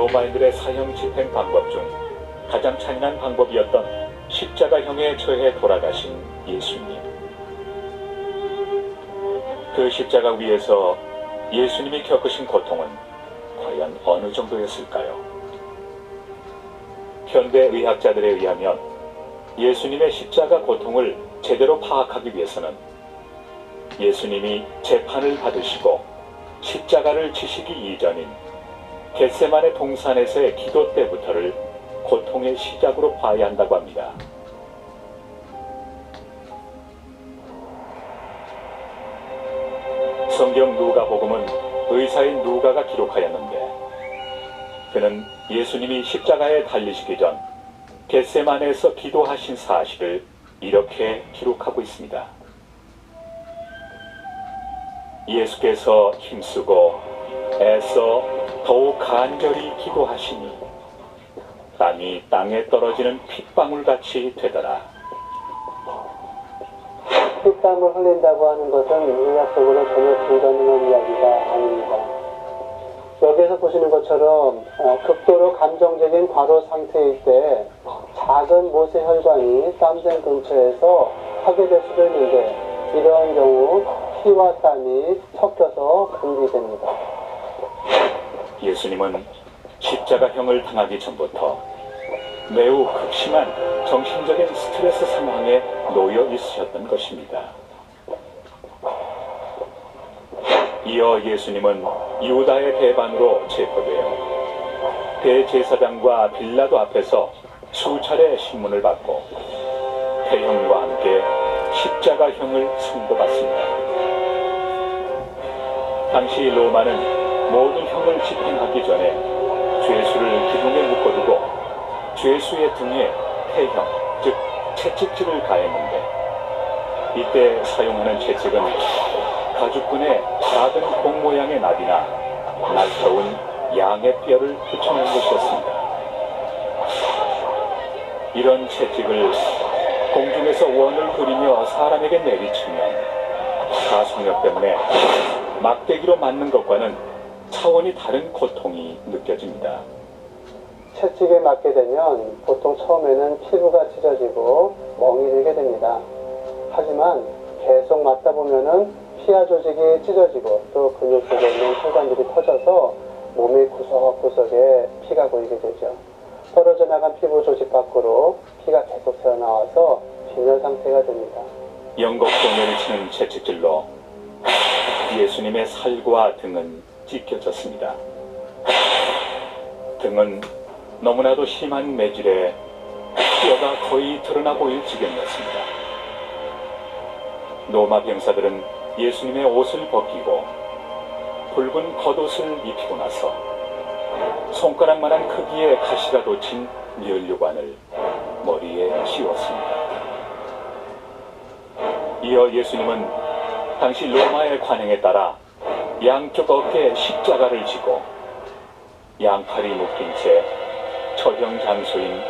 로마인들의 사형 집행 방법 중 가장 잔인한 방법이었던 십자가형에 처해 돌아가신 예수님. 그 십자가 위에서 예수님이 겪으신 고통은 과연 어느 정도였을까요? 현대 의학자들에 의하면 예수님의 십자가 고통을 제대로 파악하기 위해서는 예수님이 재판을 받으시고 십자가를 지시기 이전인 겟세마네 동산에서의 기도 때부터를 고통의 시작으로 봐야 한다고 합니다. 성경 누가복음은 의사인 누가가 기록하였는데, 그는 예수님이 십자가에 달리시기 전 겟세마네에서 기도하신 사실을 이렇게 기록하고 있습니다. 예수께서 힘쓰고 애써 더욱 간절히 기도하시니 땀이 땅에 떨어지는 핏방울같이 되더라. 핏땀을 흘린다고 하는 것은 의학적으로 전혀 불가능한 이야기가 아닙니다. 여기에서 보시는 것처럼 극도로 감정적인 과로 상태일 때 작은 모세혈관이 땀샘 근처에서 하게 될 수도 있는데, 이러한 경우 피와 땀이 섞여서 분비됩니다. 예수님은 십자가형을 당하기 전부터 매우 극심한 정신적인 스트레스 상황에 놓여 있으셨던 것입니다. 이어 예수님은 유다의 배반으로 체포되어 대제사장과 빌라도 앞에서 수차례 신문을 받고 태형과 함께 십자가형을 선고받습니다. 당시 로마는 모든 형을 집행하기 전에 죄수를 기둥에 묶어두고 죄수의 등에 태형, 즉 채찍질을 가했는데, 이때 사용하는 채찍은 가죽끈에 작은 공 모양의 납이나 날카로운 양의 뼈를 붙여놓은 것이었습니다. 이런 채찍을 공중에서 원을 그리며 사람에게 내리치면 가속력 때문에 막대기로 맞는 것과는 차원이 다른 고통이 느껴집니다. 채찍에 맞게 되면 보통 처음에는 피부가 찢어지고 멍이 들게 됩니다. 하지만 계속 맞다 보면은 피하 조직이 찢어지고 또 근육 속에 있는 혈관들이 터져서 몸의 구석구석에 피가 고이게 되죠. 떨어져 나간 피부 조직 밖으로 피가 계속 새어나와서 빈혈 상태가 됩니다. 영겁도 내리치는 채찍질로 예수님의 살과 등은 찢겨졌습니다. 등은 너무나도 심한 매질에 뼈가 거의 드러나 보일 지경이었습니다. 로마 병사들은 예수님의 옷을 벗기고 붉은 겉옷을 입히고 나서 손가락만한 크기의 가시가 돋친 면류관을 머리에 씌웠습니다. 이어 예수님은 당시 로마의 관행에 따라 양쪽 어깨에 십자가를 지고 양팔이 묶인 채 처형 장소인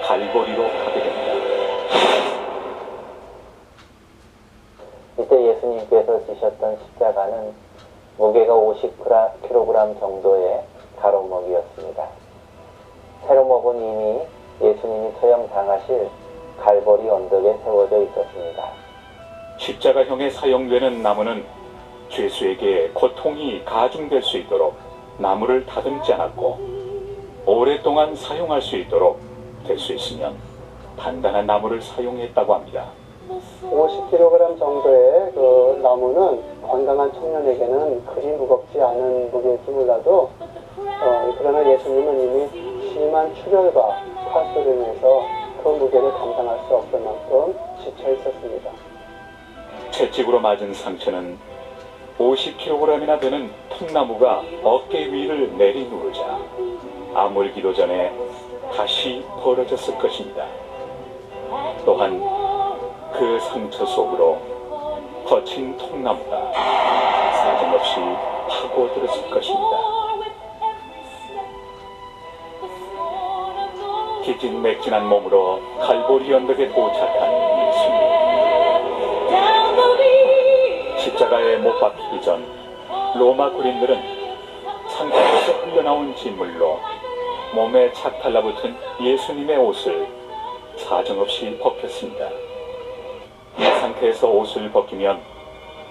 갈보리로 가게 됩니다. 이때 예수님께서 지셨던 십자가는 무게가 50kg 정도의 가로목이었습니다. 세로목은 이미 예수님이 처형당하실 갈보리 언덕에 세워져 있었습니다. 십자가형에 사용되는 나무는 죄수에게 고통이 가중될 수 있도록 나무를 다듬지 않았고, 오랫동안 사용할 수 있도록 될 수 있으면 단단한 나무를 사용했다고 합니다. 50kg 정도의 그 나무는 건강한 청년에게는 그리 무겁지 않은 무게일지 몰라도 그러나 예수님은 이미 심한 출혈과 파수로 인해서 그 무게를 감당할 수 없을 만큼 지쳐 있었습니다. 채찍으로 맞은 상처는 50kg이나 되는 통나무가 어깨 위를 내리누르자 아물기도 전에 다시 벌어졌을 것입니다. 또한 그 상처 속으로 거친 통나무가 사정없이 파고들었을 것입니다. 기진맥진한 몸으로 갈보리 언덕에 도착한 예수님. 십자가에 못 박히기 전 로마 군인들은 상처에서 흘러나온 진물로 몸에 착 달라붙은 예수님의 옷을 사정없이 벗겼습니다. 이 상태에서 옷을 벗기면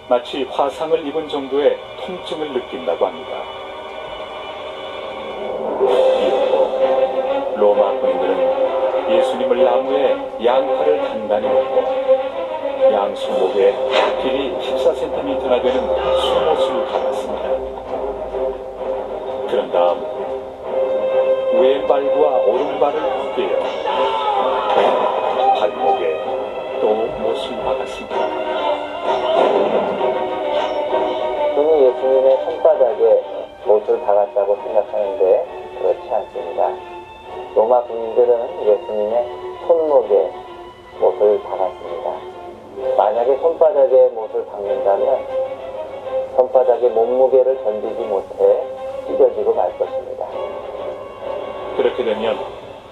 마치 화상을 입은 정도의 통증을 느낀다고 합니다. 이후 로마 군인들은 예수님을 나무에 양팔을 단단히 묶고 양 손목에 길이 14cm나 되는 수못을 박았습니다. 그런 다음 왼발과 오른발을 꿰어 발목에 또 못을 박았습니다. 눈이 예수님의 손바닥에 못을 박았다고 생각하는데 그렇지 않습니다. 로마 군인들은 예수님의 손목에 못을 박았습니다. 만약에 손바닥에 못을 박는다면 손바닥의 몸무게를 견디지 못해 찢어지고 말 것입니다. 그렇게 되면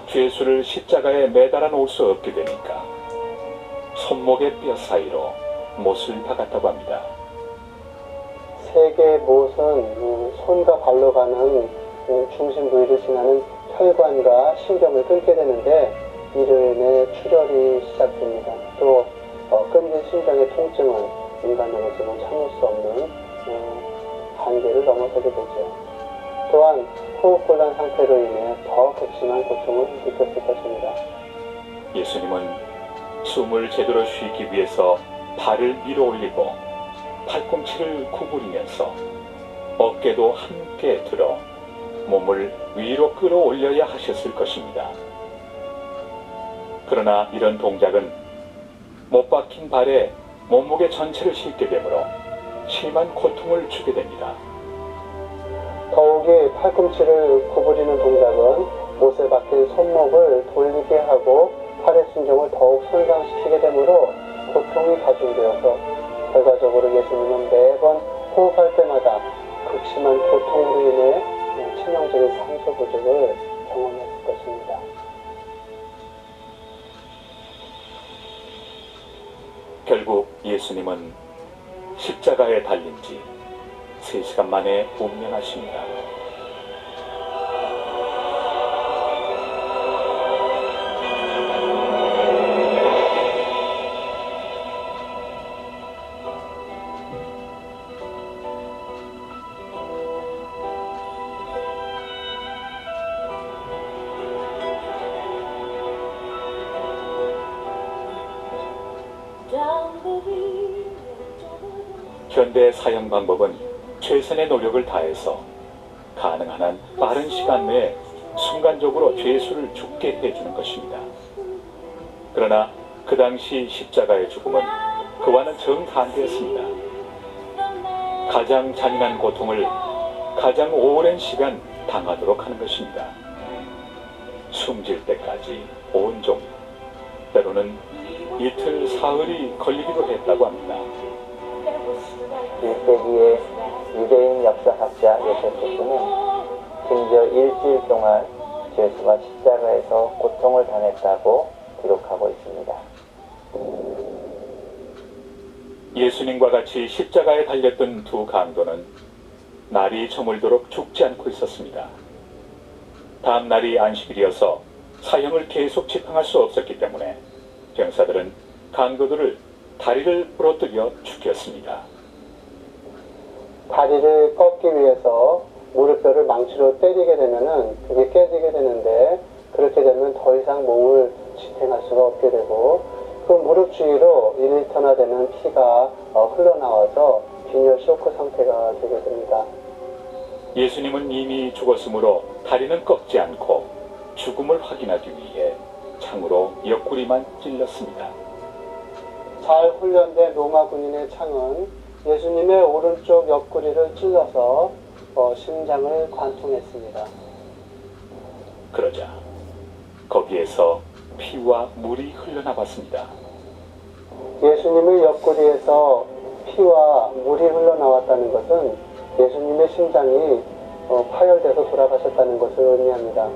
죄수를 십자가에 매달아 놓을 수 없게 되니까 손목의 뼈 사이로 못을 박았다고 합니다. 세 개의 못은 손과 발로 가는 중심 부위를 지나는 혈관과 신경을 끊게 되는데 이로 인해 출혈이 시작됩니다. 또 끊긴 심장의 통증은 인간으로서는 참을 수 없는 한계를 넘어서게 되죠. 또한 호흡곤란 상태로 인해 더 극심한 고통을 느꼈을 것입니다. 예수님은 숨을 제대로 쉬기 위해서 발을 밀어 올리고 팔꿈치를 구부리면서 어깨도 함께 들어 몸을 위로 끌어올려야 하셨을 것입니다. 그러나 이런 동작은 못 박힌 발에 몸무게 전체를 싣게 되므로 심한 고통을 주게 됩니다. 더욱이 팔꿈치를 구부리는 동작은 못에 박힌 손목을 돌리게 하고 팔의 순종을 더욱 손상시키게 되므로 고통이 가중되어서 결과적으로 예수님은 매번 호흡할 때마다 극심한 고통으로 인해 치명적인 산소 부족을 경험했을 것입니다. 결국 예수님은 십자가에 달린 지 3시간 만에 운명하십니다. 현대 사형 방법은 최선의 노력을 다해서 가능한 한 빠른 시간 내에 순간적으로 죄수를 죽게 해주는 것입니다. 그러나 그 당시 십자가의 죽음은 그와는 정반대였습니다. 가장 잔인한 고통을 가장 오랜 시간 당하도록 하는 것입니다. 숨질 때까지 온종, 때로는 이틀, 사흘이 걸리기도 했다고 합니다. 1세기의 유대인 역사학자 요세푸스는 심지어 일주일 동안 죄수가 십자가에서 고통을 당했다고 기록하고 있습니다. 예수님과 같이 십자가에 달렸던 두 강도는 날이 저물도록 죽지 않고 있었습니다. 다음 날이 안식일이어서 사형을 계속 집행할 수 없었기 때문에 병사들은 강도들을 다리를 부러뜨려 죽였습니다. 다리를 꺾기 위해서 무릎뼈를 망치로 때리게 되면은 그게 깨지게 되는데 그렇게 되면 더 이상 몸을 지탱할 수가 없게 되고 그 무릎 주위로 1리터나 되는 피가 흘러나와서 빈혈 쇼크 상태가 되게 됩니다. 예수님은 이미 죽었으므로 다리는 꺾지 않고 죽음을 확인하기 위해 창으로 옆구리만 찔렀습니다. 잘 훈련된 로마 군인의 창은 예수님의 오른쪽 옆구리를 찔러서 심장을 관통했습니다. 그러자 거기에서 피와 물이 흘러나왔습니다. 예수님의 옆구리에서 피와 물이 흘러나왔다는 것은 예수님의 심장이 파열돼서 돌아가셨다는 것을 의미합니다.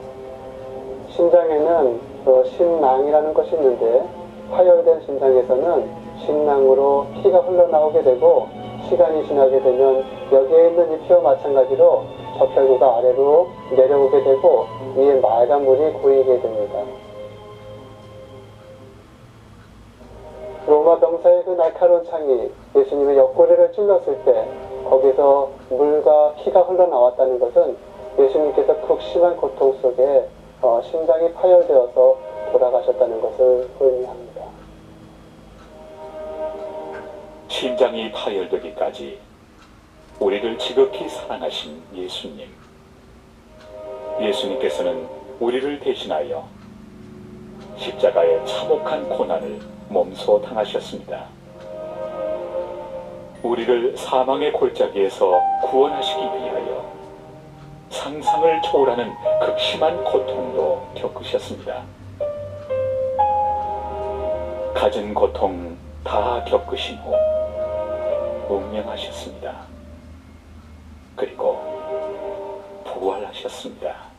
심장에는 심낭이라는 것이 있는데 파열된 심장에서는 심낭으로 피가 흘러나오게 되고 시간이 지나게 되면 여기에 있는 이 피와 마찬가지로 적혈구가 아래로 내려오게 되고 위에 맑은 물이 고이게 됩니다. 로마 병사의 그 날카로운 창이 예수님의 옆구리를 찔렀을 때 거기서 물과 피가 흘러나왔다는 것은 예수님께서 극심한 고통 속에 심장이 파열되어서 돌아가셨다는 것을 의미합니다. 심장이 파열되기까지 우리를 지극히 사랑하신 예수님. 예수님께서는 우리를 대신하여 십자가의 참혹한 고난을 몸소 당하셨습니다. 우리를 사망의 골짜기에서 구원하시기 위하여 상상을 초월하는 극심한 고통도 겪으셨습니다. 갖은 고통 다 겪으신 후 운명하셨습니다. 그리고 부활하셨습니다.